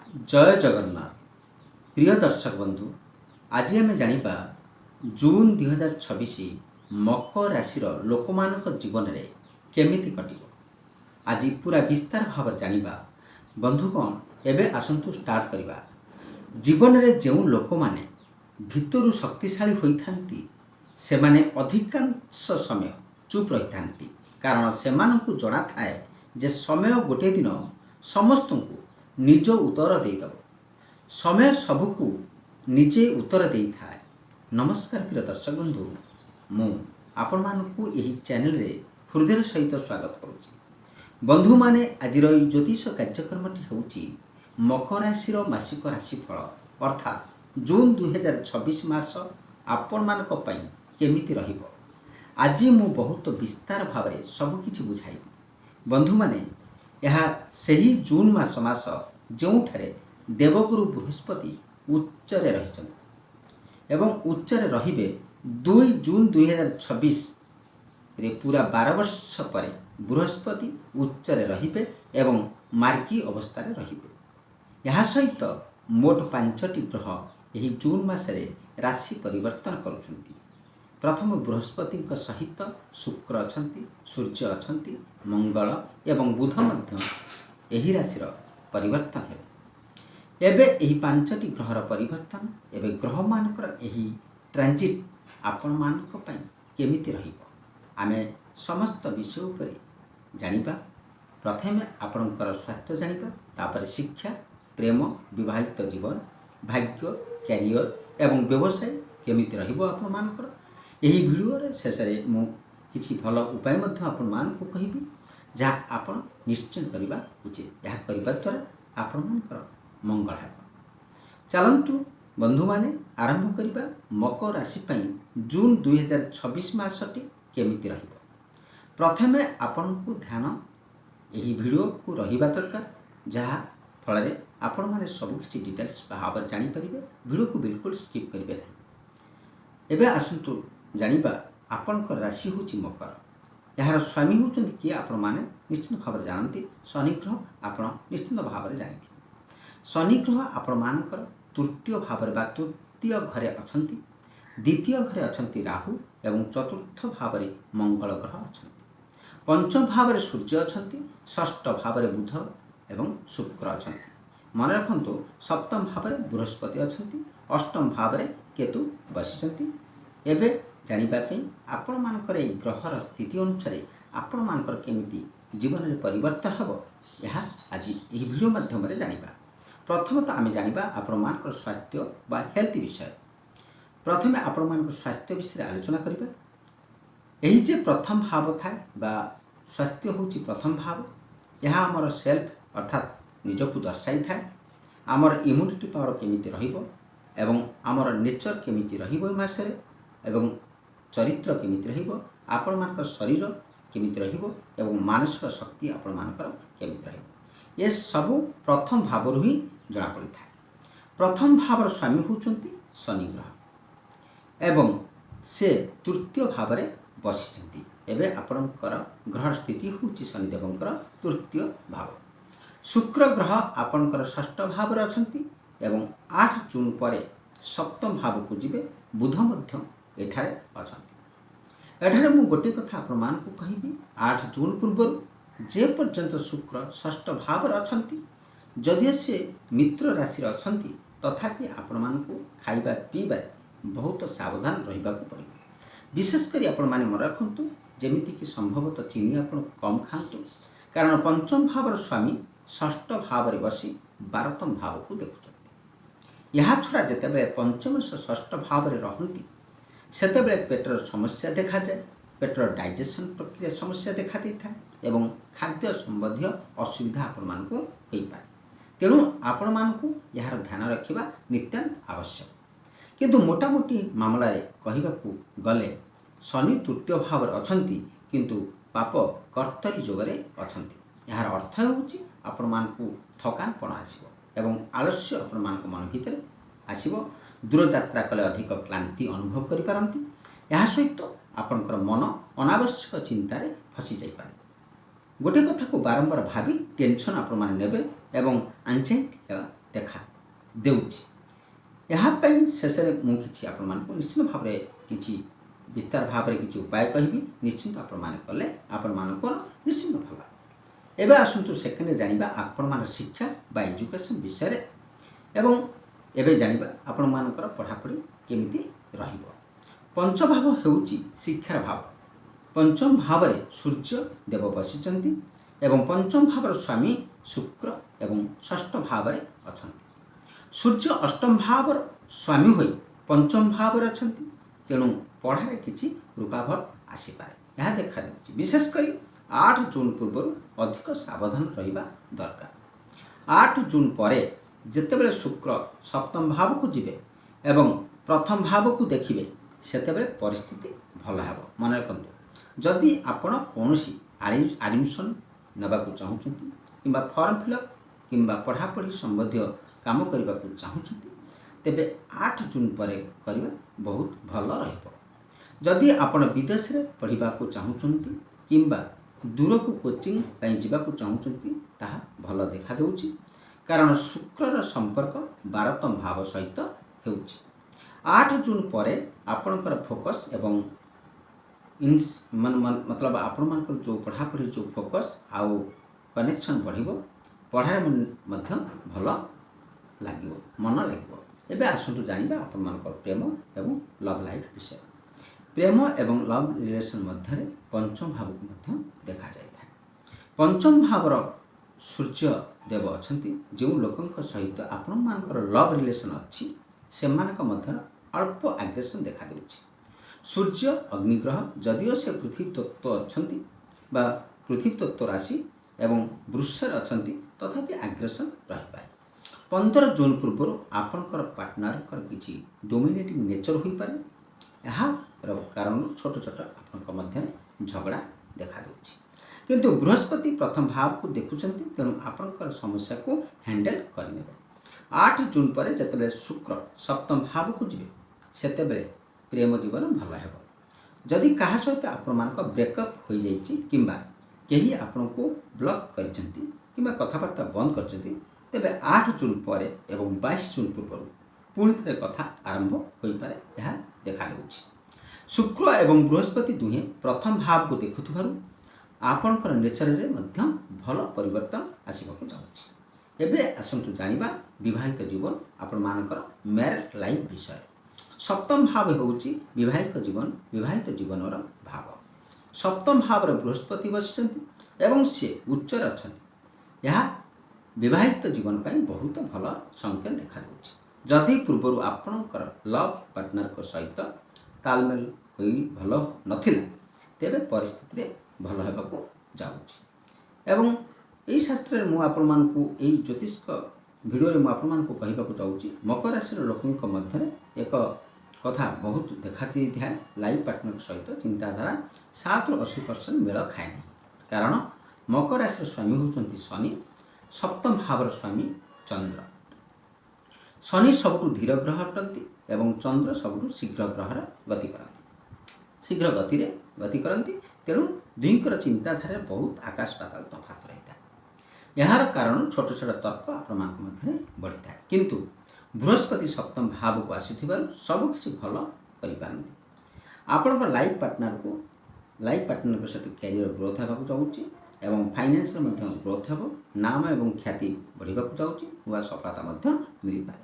जय जगन्नाथ प्रिय दर्शक बंधु आज आम जाना जून 2026 मकर राशि लोक मान जीवन में केमिति कटिब आज पूरा विस्तार भाव जाना बंधुगण एवं आसतु स्टार्ट करवा। जीवन में जो लोक मैंने भितर शक्तिशाली होता से माने अधिकांश समय चुप रही था कारण से जना थाए जे समय गोटे दिन समस्त को निज उत्तर देदेव समय सबको निजे उत्तर दे था। नमस्कार प्रिय दर्शक बंधु मु आपण मानकु एही चैनल रे हृदय सहित स्वागत करुच्ची। बंधु माने आज ज्योतिष कार्यक्रमटी होउची मकर राशि मासिक राशिफल अर्थात जून 2026 मास आपण मानक पई केमिति रहिबो। आज मु बहुत विस्तार भाव में सबकि बुझाइबी। बंधु माने यह सही जून मास जोठारे देवगुरु बृहस्पति उच्चरे रही एवं उच्चरे रहिबे 2 जून 2026 रे पूरा 12 वर्ष पर बृहस्पति उच्चरे रहिबे एवं मार्गी अवस्था रहिबे। यह सहित मोट 5टी ग्रह यही जून मासरे राशि परिवर्तन करुछंती। प्रथम बृहस्पति सहित शुक्र अछंती, सूर्य अछंती, मंगल एवं बुध मध्य यही राशि परिवर्तन है। एबे यही 5टी ग्रहर परिवर्तन एवं ग्रह मानकर यही ट्रांजिट आपण मानक पई केमिति रहिबो आमे समस्त विषय उपर जानिबा। प्रथमे आपणकर स्वास्थ्य जानिबा, तापर शिक्षा, प्रेम, विवाहित जीवन, भाग्य, कैरियर एवं व्यवसाय केमिति रहिबो आपण मानकर। यही वीडियो शेष में मु किछि भल उपाय मध्य आपण मानक कहिबी जहाँ आपण निश्चय करबा उचित। यह करबा द्वारा आपण मानकर मंगल है। चलंतु बंधु माने आरंभ करबा मकर राशि पई जून 2026 मासटी केमिति रहिबो। प्रथमे आपण को ध्यान यही वीडियो को रहिबा दरकार जहाँ फल आपण माने सब किछि डिटेल्स भाव जानि परिबे। वीडियो को बिल्कुल स्किप करिबे नहीं। एबे आसंतु जानिबा आपणकर राशि होची मकर। यार स्वामी होचंती किए आपण माने निश्चित भाव जानती शनि ग्रह आपण निश्चित भाव जानते। शनि ग्रह आपण मानकर तृतीय भाव बा तृतीय घरे अछंती, द्वितीय घरे अछंती राहु एवं चतुर्थ भाव मंगल ग्रह अछंती, पंचम भाव सूर्य अछंती, षष्ठ भाव बुध एवं शुक्र अछंती। मन रखंतु सप्तम भाव बृहस्पति अछंती, अष्टम भाव केतु बसिचंती। एबे जानिबा पई आपण मानकर ए ग्रहर स्थिति अनुसार आपण मानकर केमिति जीवन में परिवर्तन हबो यह आज यही वीडियो माध्यम रे जानिबा। प्रथमतः आमे जानिबा आपण मानकर स्वास्थ्य बा हेल्थ विषय। प्रथमे आपण मानकर स्वास्थ्य विषय आलोचना करिबा। एही जे प्रथम भाव थाए बा स्वास्थ्य होची प्रथम भाव, यह हमर सेल्फ अर्थात निजको दर्शाई थाए हमर इम्यूनिटी पावर केमिति रहिबो एवं हमर नेचर केमिति रहिबो मासरे एवं चरित्र केमिति रहिबो, आपण मानकर शरीर केमिति रहिबो एवं मानसिक शक्ति आपण मानकर केमिति रहिबो। ये सब प्रथम भाव ही जना पड़ी था। प्रथम भावर स्वामी होचंती शनि ग्रह एवं से तृतीय भाव में बसिचंती। एबे आपणकर ग्रह स्थिति होची शनिदेवंकर तृतीय भाव। शुक्र ग्रह आपणकर षष्ठ भाव में अछंती एवं 8 जून पर सप्तम भाव को जिबे। बुध मध्य एठारे अछंती। एठारे मु गोटे कथा आपण मानकु कहिबी 8 जून पूर्व जे पर्यंत शुक्र षष्ठ भाव में अछंती जदि से मित्र राशि अछंती तथापि आपण मानकु खाइबा पीबा बहुत सावधान रहिबाकु पड़िबो। विशेषकर आपण माने मन रखंतु जेमिति कि संभवतः चीनी आपण कम खांतु कारण पंचम भावर स्वामी षष्ठ भाव में बसी 12तम भाव को देखुछंती। यह छड़ा जेतेबे पंचम से षष्ठ भाव में रहंती सेतेबे पेटर समस्या देखा जाए, पेटर डाइजेशन प्रक्रिया समस्या देखा देता एवं खाद्य संबंधी असुविधा आपण मानकु होई पारे। तेणु आपण मानकु यार ध्यान रखिबा नित्यांत आवश्यक। किंतु मोटामोटी मामला रे कहिबाकू गले शनि तृतीय भाव अछंती किंतु पाप कर्तरी जोगरे अछंती। यार अर्थ होउची आपण मानकु थकानपण आसीबो एवं आलस्य आपण मानकु मन भितर आसीबो। दूर यात्रा कले अधिक क्लांति अनुभव करि पारंती। या सहित आपणकर मन अनावश्यक चिंतार फसी जाई पारे। गोटे कथा को बारंबार भावी टेंशन आपण माने नेबे एवं एंजाइटी ଦେଖା ଦେଉଛି। ଏହା ପାଇଁ ଶେଷରେ ମୁଁ କିଛି ଆପଣମାନଙ୍କୁ ନିଶ୍ଚିତ ଭାବରେ କିଛି ବିସ୍ତାର ଭାବରେ କିଛି ଉପାୟ କହିବି। ନିଶ୍ଚିନ୍ତ ଆପଣମାନେ କଲେ ଆପଣମାନଙ୍କର ନିଶ୍ଚିନ୍ତ ଭଲ। ଏବେ ଆସନ୍ତୁ ସେକେଣ୍ଡରେ ଜାଣିବା ଆପଣମାନଙ୍କର ଶିକ୍ଷା ବା ଏଜୁକେସନ୍ ବିଷୟରେ ଏବଂ ଏବେ ଜାଣିବା ଆପଣମାନଙ୍କର ପଢ଼ାପଢ଼ି କେମିତି ରହିବ। ପଞ୍ଚଭାବ ହେଉଛି ଶିକ୍ଷାର ଭାବ। ପଞ୍ଚମ ଭାବରେ ସୂର୍ଯ୍ୟ ଦେବ ବସିଛନ୍ତି ଏବଂ ପଞ୍ଚମ ଭାବର ସ୍ୱାମୀ ଶୁକ୍ର ଏବଂ ଷଷ୍ଠ ଭାବରେ ଅଛନ୍ତି। ସୂର୍ଯ୍ୟ ଅଷ୍ଟମ ଭାବର ସ୍ୱାମୀ ହୋଇ ପଞ୍ଚମ ଭାବରେ ଅଛନ୍ତି, ତେଣୁ ପଢ଼ାରେ କିଛି ରୂପାଭାବ ଆସିପାରେ, ଏହା ଦେଖାଯାଉଛି। ବିଶେଷ କରି 8 ଜୁନ୍ ପୂର୍ବରୁ ଅଧିକ ସାବଧାନ ରହିବା ଦରକାର। 8 ଜୁନ୍ ପରେ ଯେତେବେଳେ ଶୁକ୍ର ସପ୍ତମ ଭାବକୁ ଯିବେ ଏବଂ ପ୍ରଥମ ଭାବକୁ ଦେଖିବେ, ସେତେବେଳେ ପରିସ୍ଥିତି ଭଲ ହେବ। ମନେ ରଖନ୍ତୁ, ଯଦି ଆପଣ କୌଣସି ଆଡ଼ମିସନ୍ ନେବାକୁ ଚାହୁଁଛନ୍ତି କିମ୍ବା ଫର୍ମ ଫିଲ୍ଅପ୍ କିମ୍ବା ପଢ଼ାପଢ଼ି ସମ୍ବନ୍ଧୀୟ କାମ କରିବାକୁ ଚାହୁଁଛନ୍ତି, ତେବେ 8 ଜୁନ୍ ପରେ କରିବା ବହୁତ ଭଲ ରହିବ। ଯଦି ଆପଣ ବିଦେଶରେ ପଢ଼ିବାକୁ ଚାହୁଁଛନ୍ତି କିମ୍ବା ଦୂରକୁ କୋଚିଂ ପାଇଁ ଯିବାକୁ ଚାହୁଁଛନ୍ତି, ତାହା ଭଲ ଦେଖାଦେଉଛି, କାରଣ ଶୁକ୍ରର ସମ୍ପର୍କ 12ତମ ଭାବ ସହିତ ହେଉଛି। 8 ଜୁନ୍ ପରେ ଆପଣଙ୍କର ଫୋକସ୍ ଏବଂ ମତଲବ ଆପଣମାନଙ୍କର ଯେଉଁ ପଢ଼ାପଢ଼ି ଯେଉଁ ଫୋକସ୍ ଆଉ କନେକ୍ସନ୍ ବଢ଼ିବ, ପଢ଼ାରେ ମଧ୍ୟ ଭଲ ଲାଗିବ, ମନ ଲାଗିବ। ଏବେ ଆସନ୍ତୁ ଜାଣିବା ଆପଣମାନଙ୍କର ପ୍ରେମ ଏବଂ ଲଭ୍ ଲାଇଫ୍ ବିଷୟରେ। ପ୍ରେମ ଏବଂ ଲଭ୍ ରିଲେସନ୍ ମଧ୍ୟରେ ପଞ୍ଚମ ଭାବକୁ ମଧ୍ୟ ଦେଖାଯାଇଥାଏ। ପଞ୍ଚମ ଭାବର ସୂର୍ଯ୍ୟ ଦେବ ଅଛନ୍ତି। ଯେଉଁ ଲୋକଙ୍କ ସହିତ ଆପଣମାନଙ୍କର ଲଭ୍ ରିଲେସନ୍ ଅଛି, ସେମାନଙ୍କ ମଧ୍ୟରେ ଅଳ୍ପ ଆଗ୍ରେସନ୍ ଦେଖାଦେଉଛି। ସୂର୍ଯ୍ୟ ଅଗ୍ନିଗ୍ରହ, ଯଦିଓ ସେ ପୃଥିବୀ ତତ୍ତ୍ୱ ଅଛନ୍ତି ବା ପୃଥିବୀ ତତ୍ତ୍ୱ ରାଶି ଏବଂ ବୃଷରେ ଅଛନ୍ତି, ତଥାପି ଆଗ୍ରେସନ୍ ରହିପାରେ। 15 ଜୁନ୍ ପୂର୍ବରୁ ଆପଣଙ୍କର ପାର୍ଟନରଙ୍କର କିଛି ଡୋମିନେଟିଂ ନେଚର ହୋଇପାରେ। ଏହାର କାରଣରୁ ଛୋଟ ଛୋଟ ଆପଣଙ୍କ ମଧ୍ୟରେ ଝଗଡ଼ା ଦେଖାଦେଉଛି। କିନ୍ତୁ ବୃହସ୍ପତି ପ୍ରଥମ ଭାବକୁ ଦେଖୁଛନ୍ତି, ତେଣୁ ଆପଣଙ୍କର ସମସ୍ୟାକୁ ହ୍ୟାଣ୍ଡେଲ୍ କରିନେବେ। 8 ଜୁନ୍ ପରେ ଯେତେବେଳେ ଶୁକ୍ର ସପ୍ତମ ଭାବକୁ ଯିବେ, ସେତେବେଳେ ପ୍ରେମ ଜୀବନ ଭଲ ହେବ। ଯଦି କାହା ସହିତ ଆପଣମାନଙ୍କ ବ୍ରେକଅପ୍ ହୋଇଯାଇଛି କିମ୍ବା କେହି ଆପଣଙ୍କୁ ବ୍ଲକ୍ କରିଛନ୍ତି କିମ୍ବା କଥାବାର୍ତ୍ତା ବନ୍ଦ କରିଛନ୍ତି, ତେବେ 8 ଜୁନ୍ ପରେ ଏବଂ 22 ଜୁନ୍ ପୂର୍ବରୁ ପୁଣି ଥରେ କଥା ଆରମ୍ଭ ହୋଇପାରେ, ଏହା ଦେଖାଦେଉଛି। ଶୁକ୍ର ଏବଂ ବୃହସ୍ପତି ଦୁହେଁ ପ୍ରଥମ ଭାବକୁ ଦେଖୁଥିବାରୁ ଆପଣଙ୍କର ନେଚରରେ ମଧ୍ୟ ଭଲ ପରିବର୍ତ୍ତନ ଆସିବାକୁ ଯାଉଛି। ଏବେ ଆସନ୍ତୁ ଜାଣିବା ବିବାହିତ ଜୀବନ, ଆପଣମାନଙ୍କର ମ୍ୟାରେଡ୍ ଲାଇଫ୍ ବିଷୟରେ। ସପ୍ତମ ଭାବ ହେଉଛି ବିବାହିତ ଜୀବନର ଭାବ। ସପ୍ତମ ଭାବରେ ବୃହସ୍ପତି ବସିଛନ୍ତି ଏବଂ ସେ ଉଚ୍ଚରେ ଅଛନ୍ତି। ଏହା ବିବାହିତ ଜୀବନ ପାଇଁ ବହୁତ ଭଲ ସଂକେତ ଦେଖାଦେଉଛି। ଯଦି ପୂର୍ବରୁ ଆପଣଙ୍କର ଲଭ୍ ପାର୍ଟନରଙ୍କ ସହିତ ତାଲମେଲ ହୋଇ ଭଲ ନଥିଲା, ତେବେ ପରିସ୍ଥିତିରେ ଭଲ ହେବାକୁ ଯାଉଛି। ଏବଂ ଏହି ଶାସ୍ତ୍ରରେ ମୁଁ ଆପଣମାନଙ୍କୁ, ଏହି ଜ୍ୟୋତିଷ ଭିଡ଼ିଓରେ ମୁଁ ଆପଣମାନଙ୍କୁ କହିବାକୁ ଯାଉଛି, ମକର ରାଶିର ଲୋକଙ୍କ ମଧ୍ୟରେ ଏକ କଥା ବହୁତ ଦେଖାଦେଇଥାଏ। ଲାଇଫ୍ ପାର୍ଟନର ସହିତ ଚିନ୍ତାଧାରା 7ରୁ 80% ମେଳ ଖାଏ ନାହିଁ, କାରଣ ମକର ରାଶିର ସ୍ୱାମୀ ହେଉଛନ୍ତି ଶନି, ସପ୍ତମ ଭାବର ସ୍ୱାମୀ ଚନ୍ଦ୍ର। ଶନି ସବୁଠୁ ଧୀର ଗ୍ରହ ଅଟନ୍ତି ଏବଂ ଚନ୍ଦ୍ର ସବୁଠୁ ଶୀଘ୍ର ଗତିରେ ଗତି କରନ୍ତି, ତେଣୁ ଦୁହିଁଙ୍କର ଚିନ୍ତାଧାରାରେ ବହୁତ ଆକାଶ ପାତାଳ ତଫାତ ରହିଥାଏ। ଏହାର କାରଣ ଛୋଟ ଛୋଟ ତର୍କ ଆପଣମାନଙ୍କ ମଧ୍ୟରେ ବଢ଼ିଥାଏ। କିନ୍ତୁ ବୃହସ୍ପତି ସପ୍ତମ ଭାବକୁ ଆସିଥିବାରୁ ସବୁକିଛି ଭଲ କରିପାରନ୍ତି। ଆପଣଙ୍କ ଲାଇଫ୍ ପାର୍ଟନରଙ୍କ ସହିତ କ୍ୟାରିୟର ଗ୍ରୋଥ୍ ହେବାକୁ ଯାଉଛି ଏବଂ ଫାଇନାନ୍ସରେ ମଧ୍ୟ ଗ୍ରୋଥ୍ ହେବ। ନାମ ଏବଂ ଖ୍ୟାତି ବଢ଼ିବାକୁ ଯାଉଛି, ନୂଆ ସଫଳତା ମଧ୍ୟ ମିଳିପାରେ।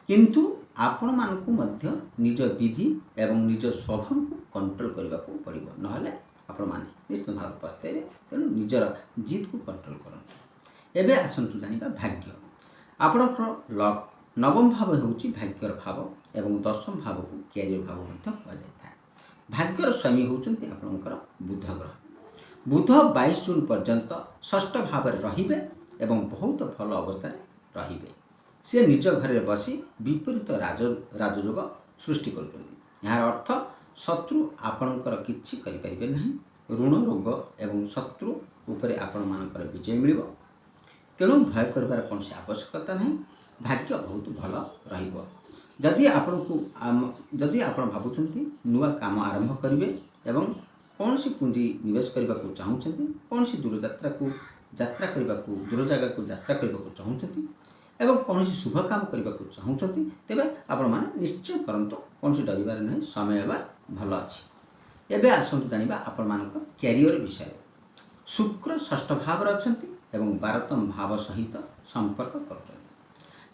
କିନ୍ତୁ ଆପଣମାନଙ୍କୁ ମଧ୍ୟ ନିଜ ବିଧି ଏବଂ ନିଜ ସ୍ୱଭାବକୁ କଣ୍ଟ୍ରୋଲ କରିବାକୁ ପଡ଼ିବ, ନହେଲେ ଆପଣମାନେ ନିଶ୍ଚିତ ଭାବରେ ପସ୍ତେଇବେ। ତେଣୁ ନିଜର ଜିଦକୁ କଣ୍ଟ୍ରୋଲ କରନ୍ତୁ। ଏବେ ଆସନ୍ତୁ ଜାଣିବା ଭାଗ୍ୟ। ଆପଣଙ୍କର ଲକ୍ ନବମ ଭାବ ହେଉଛି ଭାଗ୍ୟର ଭାବ ଏବଂ ଦଶମ ଭାବକୁ କ୍ୟାରିୟର ଭାବ ମଧ୍ୟ କୁହାଯାଇଥାଏ। ଭାଗ୍ୟର ସ୍ୱାମୀ ହେଉଛନ୍ତି ଆପଣଙ୍କର ବୁଧ ଗ୍ରହ। ବୁଧ 22 ଜୁନ୍ ପର୍ଯ୍ୟନ୍ତ ଷଷ୍ଠ ଭାବରେ ରହିବେ ଏବଂ ବହୁତ ଭଲ ଅବସ୍ଥାରେ ରହିବେ। ସେ ନିଜ ଘରେ ବସି ବିପରୀତ ରାଜଯୋଗ ସୃଷ୍ଟି କରୁଛନ୍ତି। ଏହାର ଅର୍ଥ ଶତ୍ରୁ ଆପଣଙ୍କର କିଛି କରିପାରିବେ ନାହିଁ। ଋଣ, ରୋଗ ଏବଂ ଶତ୍ରୁ ଉପରେ ଆପଣମାନଙ୍କର ବିଜୟ ମିଳିବ। ତେଣୁ ଭୟ କରିବାର କୌଣସି ଆବଶ୍ୟକତା ନାହିଁ। ଭାଗ୍ୟ ବହୁତ ଭଲ ରହିବ। ଯଦି ଆପଣ ଭାବୁଛନ୍ତି ନୂଆ କାମ ଆରମ୍ଭ କରିବେ ଏବଂ କୌଣସି ପୁଞ୍ଜି ନିବେଶ କରିବାକୁ ଚାହୁଁଛନ୍ତି, କୌଣସି ଦୂର ଜାଗାକୁ ଯାତ୍ରା କରିବାକୁ ଚାହୁଁଛନ୍ତି, ଏବଂ କୌଣସି ଶୁଭ କାମ କରିବାକୁ ଚାହୁଁଛନ୍ତି ତେବେ ଆପଣମାନେ ନିଶ୍ଚୟ କରନ୍ତୁ, କୌଣସି ଡରିବାର ନାହିଁ, ସମୟ ହେବା ଭଲ ଅଛି। ଏବେ ଆସନ୍ତୁ ଜାଣିବା ଆପଣମାନଙ୍କ କ୍ୟାରିୟର ବିଷୟରେ। ଶୁକ୍ର ଷଷ୍ଠ ଭାବରେ ଅଛନ୍ତି ଏବଂ 12ତମ ଭାବ ସହିତ ସମ୍ପର୍କ କରୁଛନ୍ତି।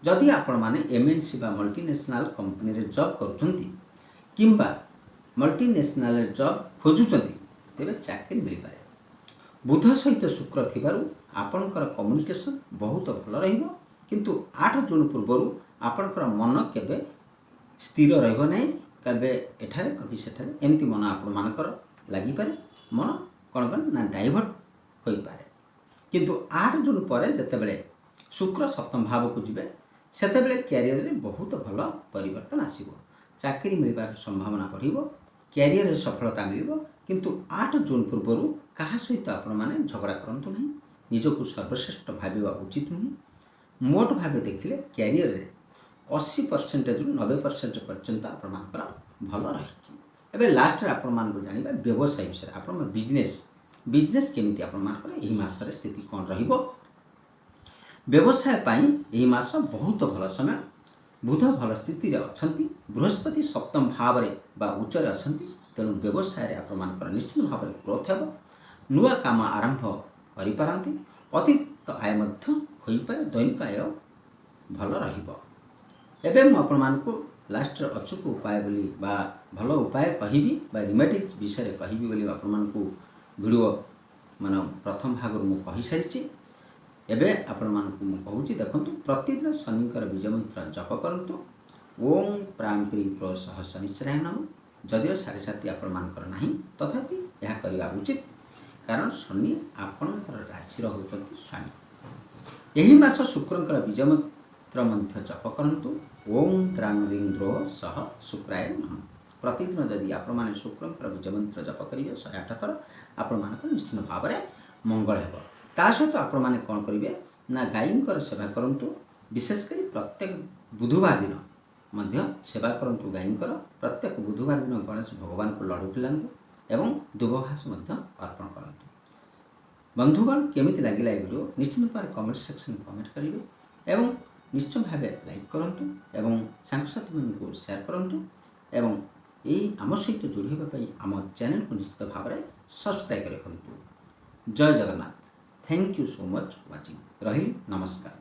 ଯଦି ଆପଣମାନେ MNC ବା ମଲ୍ଟିନେସନାଲ କମ୍ପାନୀରେ ଜବ୍ କରୁଛନ୍ତି କିମ୍ବା ମଲ୍ଟିନେସନାଲ ଜବ୍ ଖୋଜୁଛନ୍ତି ତେବେ ଚାକିରି ମିଳିପାରେ। ବୁଧ ସହିତ ଶୁକ୍ର ଥିବାରୁ ଆପଣଙ୍କର କମ୍ୟୁନିକେସନ୍ ବହୁତ ଭଲ ରହିବ, କିନ୍ତୁ 8 ଜୁନ୍ ପୂର୍ବରୁ ଆପଣଙ୍କର ମନ କେବେ ସ୍ଥିର ରହିବ ନାହିଁ। କେବେ ଏଠାରେ କବି ସେଠାରେ ଏମିତି ମନ ଆପଣମାନଙ୍କର ଲାଗିପାରେ, ମନ କ'ଣ ନା ଡାଇଭର୍ଟ ହୋଇପାରେ। କିନ୍ତୁ 8 ଜୁନ୍ ପରେ ଯେତେବେଳେ ଶୁକ୍ର ସପ୍ତମ ଭାବକୁ ଯିବେ ସେତେବେଳେ କ୍ୟାରିୟରରେ ବହୁତ ଭଲ ପରିବର୍ତ୍ତନ ଆସିବ। ଚାକିରି ମିଳିବାର ସମ୍ଭାବନା ବଢ଼ିବ, କ୍ୟାରିୟରରେ ସଫଳତା ମିଳିବ। କିନ୍ତୁ 8 ଜୁନ୍ ପୂର୍ବରୁ କାହା ସହିତ ଆପଣମାନେ ଝଗଡ଼ା କରନ୍ତୁ ନାହିଁ, ନିଜକୁ ସର୍ବଶ୍ରେଷ୍ଠ ଭାବିବା ଉଚିତ ନୁହେଁ। ମୋଟ ଭାବେ ଦେଖିଲେ କ୍ୟାରିୟରରେ 80%ରୁ 90% ପର୍ଯ୍ୟନ୍ତ ଆପଣମାନଙ୍କର ଭଲ ରହିଛି। ଏବେ ଲାଷ୍ଟରେ ଆପଣମାନଙ୍କୁ ଜାଣିବା ବ୍ୟବସାୟ ବିଷୟରେ। ଆପଣଙ୍କ ବିଜନେସ୍ କେମିତି ଆପଣମାନଙ୍କର ଏହି ମାସରେ ସ୍ଥିତି କ'ଣ ରହିବ। ବ୍ୟବସାୟ ପାଇଁ ଏହି ମାସ ବହୁତ ଭଲ ସମୟ। ବୁଧ ଭଲ ସ୍ଥିତିରେ ଅଛନ୍ତି, ବୃହସ୍ପତି ସପ୍ତମ ଭାବରେ ବା ଉଚ୍ଚରେ ଅଛନ୍ତି। ତେଣୁ ବ୍ୟବସାୟରେ ଆପଣମାନଙ୍କର ନିଶ୍ଚିତ ଭାବରେ ଗ୍ରୋଥ୍ ହେବ। ନୂଆ କାମ ଆରମ୍ଭ କରିପାରନ୍ତି, ଅତିରିକ୍ତ ଆୟ ମଧ୍ୟ ହୋଇପାରେ, ଦୈନିକ ଆୟ ଭଲ ରହିବ। ଏବେ ମୁଁ ଆପଣମାନଙ୍କୁ ଲାଷ୍ଟରେ ଅଚୁକ ଉପାୟ ବୋଲି ବା ଭଲ ଉପାୟ କହିବି ବା ରିମେଡିଜ୍ ବିଷୟରେ କହିବି ବୋଲି ଆପଣମାନଙ୍କୁ ଭିଡ଼ିଓ ପ୍ରଥମ ଭାଗରୁ ମୁଁ କହିସାରିଛି। ଏବେ ଆପଣମାନଙ୍କୁ ମୁଁ କହୁଛି, ଦେଖନ୍ତୁ, ପ୍ରତିଦିନ ଶନିଙ୍କର ବୀଜମନ୍ତ୍ର ଜପ କରନ୍ତୁ। ଓମ୍ ପ୍ରାଂ ପ୍ରି ପ୍ର ସହ ଶନିଶ୍ଚରାୟ ନମଃ। ଯଦିଓ 7.5 ଆପଣମାନଙ୍କର ନାହିଁ, ତଥାପି ଏହା କରିବା ଉଚିତ, କାରଣ ଶନି ଆପଣଙ୍କର ରାଶିର ହେଉଛନ୍ତି ସ୍ୱାମୀ। ଏହି ମାସ ଶୁକ୍ରଙ୍କର ବୀଜମନ୍ତ୍ର ମଧ୍ୟ ଜପ କରନ୍ତୁ। ଓମ୍ ଦ୍ରାଂ ରିଂ ଦ୍ରୋ ସହ ଶୁକ୍ରାୟ ନମଃ। ପ୍ରତିଦିନ ଯଦି ଆପଣମାନେ ଶୁକ୍ରଙ୍କର ବୀଜମନ୍ତ୍ର ଜପ କରିବେ 108 ଥର, ଆପଣମାନଙ୍କର ନିଶ୍ଚିତ ଭାବରେ ମଙ୍ଗଳ ହେବ। ତା ସହିତ ଆପଣମାନେ କ'ଣ କରିବେ ନା ଗାଈଙ୍କର ସେବା କରନ୍ତୁ। ବିଶେଷ କରି ପ୍ରତ୍ୟେକ ବୁଧବାର ଦିନ ମଧ୍ୟ ସେବା କରନ୍ତୁ ଗାଈଙ୍କର। ପ୍ରତ୍ୟେକ ବୁଧବାର ଦିନ ଗଣେଶ ଭଗବାନଙ୍କୁ ଲଡ଼ୁ ପିଲାନ୍ତୁ ଏବଂ ଦୁବଘାସ ମଧ୍ୟ ଅର୍ପଣ କରନ୍ତୁ। ବନ୍ଧୁଗଣ, କେମିତି ଲାଗିଲା ଏହି ଭିଡ଼ିଓ ନିଶ୍ଚିତ ଭାବରେ କମେଣ୍ଟ ସେକ୍ସନରେ କମେଣ୍ଟ କରିବେ ଏବଂ ନିଶ୍ଚୟ ଭାବେ ଲାଇକ୍ କରନ୍ତୁ ଏବଂ ସାଙ୍ଗସାଥିମାନଙ୍କୁ ସେୟାର କରନ୍ତୁ ଏବଂ ଏହି ଆମ ସହିତ ଯୋଡ଼ି ହେବା ପାଇଁ ଆମ ଚ୍ୟାନେଲକୁ ନିଶ୍ଚିତ ଭାବରେ ସବସ୍କ୍ରାଇବ୍ ରଖନ୍ତୁ। Jai Jagannath. Thank you so much watching. ରହିଲି, ନମସ୍କାର।